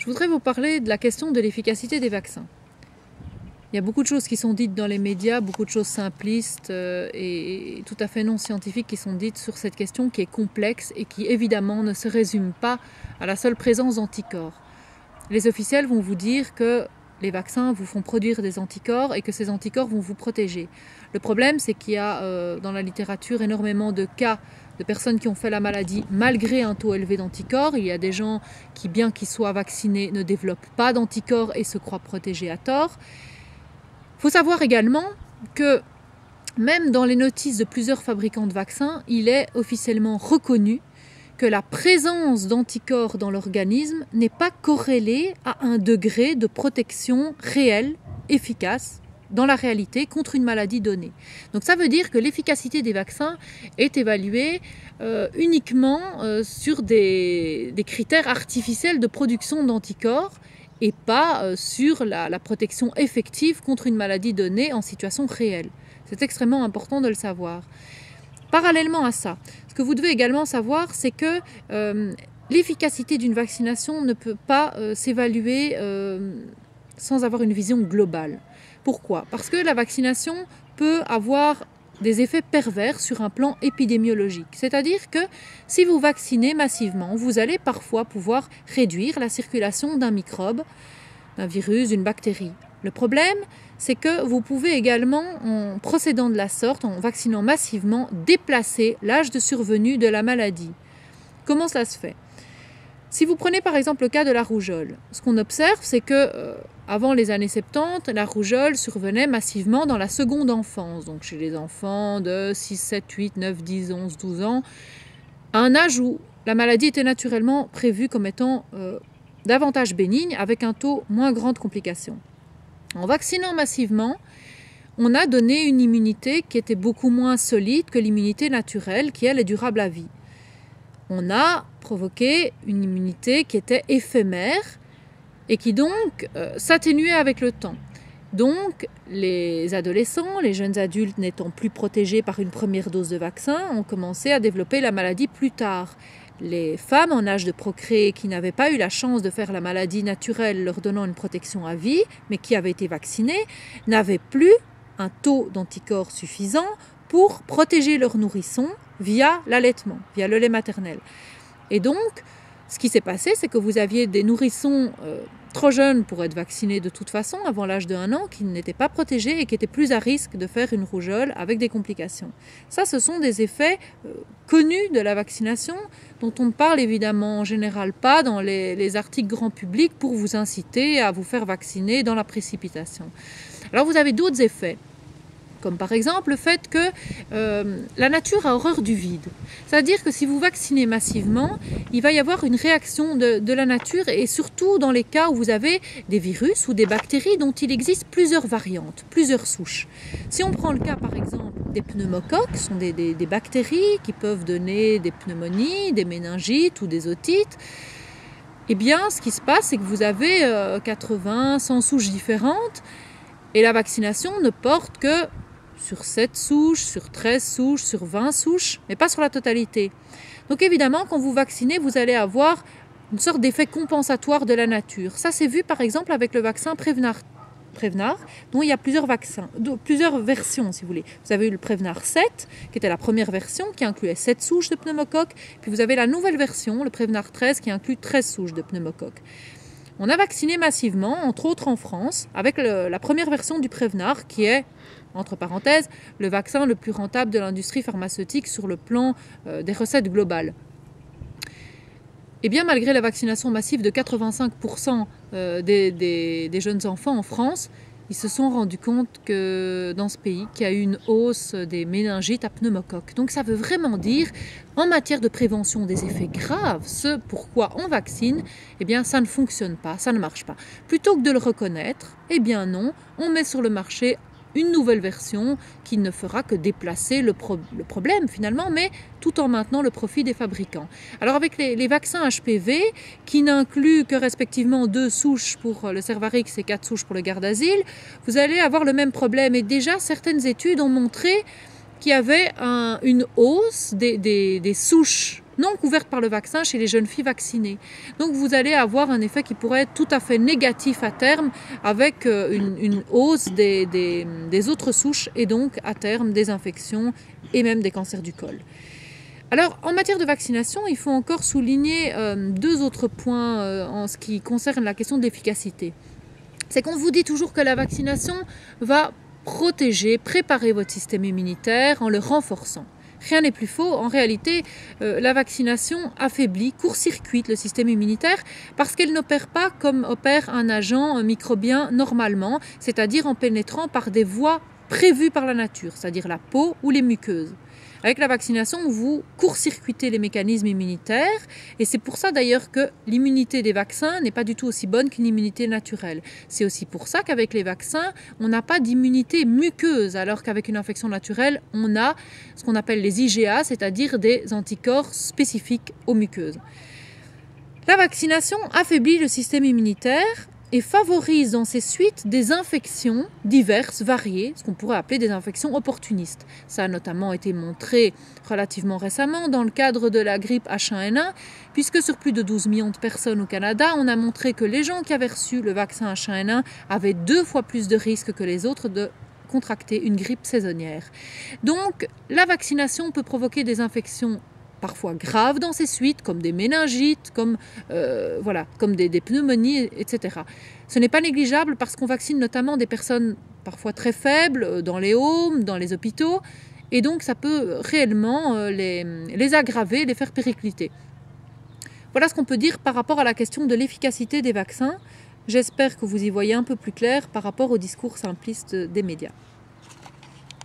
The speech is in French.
Je voudrais vous parler de la question de l'efficacité des vaccins. Il y a beaucoup de choses qui sont dites dans les médias, beaucoup de choses simplistes et tout à fait non scientifiques qui sont dites sur cette question qui est complexe et qui évidemment ne se résume pas à la seule présence d'anticorps. Les officiels vont vous dire que les vaccins vous font produire des anticorps et que ces anticorps vont vous protéger. Le problème, c'est qu'il y a dans la littérature énormément de cas de personnes qui ont fait la maladie malgré un taux élevé d'anticorps. Il y a des gens qui, bien qu'ils soient vaccinés, ne développent pas d'anticorps et se croient protégés à tort. Il faut savoir également que même dans les notices de plusieurs fabricants de vaccins, il est officiellement reconnu que la présence d'anticorps dans l'organisme n'est pas corrélée à un degré de protection réelle, efficace, dans la réalité, contre une maladie donnée. Donc ça veut dire que l'efficacité des vaccins est évaluée uniquement sur des critères artificiels de production d'anticorps et pas sur la protection effective contre une maladie donnée en situation réelle. C'est extrêmement important de le savoir. Parallèlement à ça, ce que vous devez également savoir, c'est que l'efficacité d'une vaccination ne peut pas s'évaluer sans avoir une vision globale. Pourquoi ? Parce que la vaccination peut avoir des effets pervers sur un plan épidémiologique. C'est-à-dire que si vous vaccinez massivement, vous allez parfois pouvoir réduire la circulation d'un microbe, d'un virus, d'une bactérie. Le problème, c'est que vous pouvez également, en procédant de la sorte, en vaccinant massivement, déplacer l'âge de survenue de la maladie. Comment cela se fait ? Si vous prenez par exemple le cas de la rougeole, ce qu'on observe, c'est que avant les années 70, la rougeole survenait massivement dans la seconde enfance, donc chez les enfants de 6, 7, 8, 9, 10, 11, 12 ans, à un âge où la maladie était naturellement prévue comme étant davantage bénigne, avec un taux moins grand de complications. En vaccinant massivement, on a donné une immunité qui était beaucoup moins solide que l'immunité naturelle, qui elle est durable à vie. On a provoqué une immunité qui était éphémère et qui donc s'atténuait avec le temps. Donc les adolescents, les jeunes adultes n'étant plus protégés par une première dose de vaccin, ont commencé à développer la maladie plus tard. Les femmes en âge de procréer qui n'avaient pas eu la chance de faire la maladie naturelle leur donnant une protection à vie, mais qui avaient été vaccinées, n'avaient plus un taux d'anticorps suffisant pour protéger leurs nourrissons via l'allaitement, via le lait maternel. Et donc, ce qui s'est passé, c'est que vous aviez des nourrissons trop jeunes pour être vaccinés de toute façon, avant l'âge de 1 an, qui n'étaient pas protégés et qui étaient plus à risque de faire une rougeole avec des complications. Ça, ce sont des effets connus de la vaccination, dont on ne parle évidemment en général pas dans les articles grand public pour vous inciter à vous faire vacciner dans la précipitation. Alors vous avez d'autres effets, comme par exemple le fait que la nature a horreur du vide. C'est-à-dire que si vous vaccinez massivement, il va y avoir une réaction de la nature, et surtout dans les cas où vous avez des virus ou des bactéries dont il existe plusieurs variantes, plusieurs souches. Si on prend le cas par exemple des pneumocoques, ce sont des bactéries qui peuvent donner des pneumonies, des méningites ou des otites, eh bien ce qui se passe, c'est que vous avez 80, 100 souches différentes, et la vaccination ne porte que sur 7 souches, sur 13 souches, sur 20 souches, mais pas sur la totalité. Donc évidemment, quand vous vaccinez, vous allez avoir une sorte d'effet compensatoire de la nature. Ça, c'est vu par exemple avec le vaccin Prevnar, dont il y a plusieurs versions, si vous voulez. Vous avez eu le Prevnar 7, qui était la première version, qui incluait 7 souches de pneumocoque, puis vous avez la nouvelle version, le Prevnar 13, qui inclut 13 souches de pneumocoque. On a vacciné massivement, entre autres en France, avec la première version du Prevnar, qui est, entre parenthèses, le vaccin le plus rentable de l'industrie pharmaceutique sur le plan des recettes globales. Et bien malgré la vaccination massive de 85% des jeunes enfants en France, ils se sont rendus compte que dans ce pays, qu'il y a eu une hausse des méningites à pneumocoque. Donc ça veut vraiment dire, en matière de prévention des effets graves, ce pourquoi on vaccine, eh bien ça ne fonctionne pas, ça ne marche pas. Plutôt que de le reconnaître, eh bien non, on met sur le marché une nouvelle version qui ne fera que déplacer le problème finalement, mais tout en maintenant le profit des fabricants. Alors avec les vaccins HPV, qui n'incluent que respectivement 2 souches pour le Cervarix et 4 souches pour le Gardasil, vous allez avoir le même problème. Et déjà, certaines études ont montré qu'il y avait une hausse des souches non couvertes par le vaccin chez les jeunes filles vaccinées. Donc vous allez avoir un effet qui pourrait être tout à fait négatif à terme, avec une hausse des autres souches et donc à terme des infections et même des cancers du col. Alors, en matière de vaccination, il faut encore souligner deux autres points en ce qui concerne la question de l'efficacité. C'est qu'on vous dit toujours que la vaccination va protéger, préparer votre système immunitaire en le renforçant. Rien n'est plus faux. En réalité, la vaccination affaiblit, court-circuite le système immunitaire parce qu'elle n'opère pas comme opère un agent microbien normalement, c'est-à-dire en pénétrant par des voies prévues par la nature, c'est-à-dire la peau ou les muqueuses. Avec la vaccination, vous court-circuitez les mécanismes immunitaires et c'est pour ça d'ailleurs que l'immunité des vaccins n'est pas du tout aussi bonne qu'une immunité naturelle. C'est aussi pour ça qu'avec les vaccins, on n'a pas d'immunité muqueuse alors qu'avec une infection naturelle, on a ce qu'on appelle les IgA, c'est-à-dire des anticorps spécifiques aux muqueuses. La vaccination affaiblit le système immunitaire et favorise dans ses suites des infections diverses, variées, ce qu'on pourrait appeler des infections opportunistes. Ça a notamment été montré relativement récemment dans le cadre de la grippe H1N1, puisque sur plus de 12 millions de personnes au Canada, on a montré que les gens qui avaient reçu le vaccin H1N1 avaient 2 fois plus de risques que les autres de contracter une grippe saisonnière. Donc, la vaccination peut provoquer des infections parfois graves dans ses suites, comme des méningites, comme des pneumonies, etc. Ce n'est pas négligeable parce qu'on vaccine notamment des personnes parfois très faibles dans les homes, dans les hôpitaux, et donc ça peut réellement les aggraver, les faire péricliter. Voilà ce qu'on peut dire par rapport à la question de l'efficacité des vaccins. J'espère que vous y voyez un peu plus clair par rapport au discours simpliste des médias.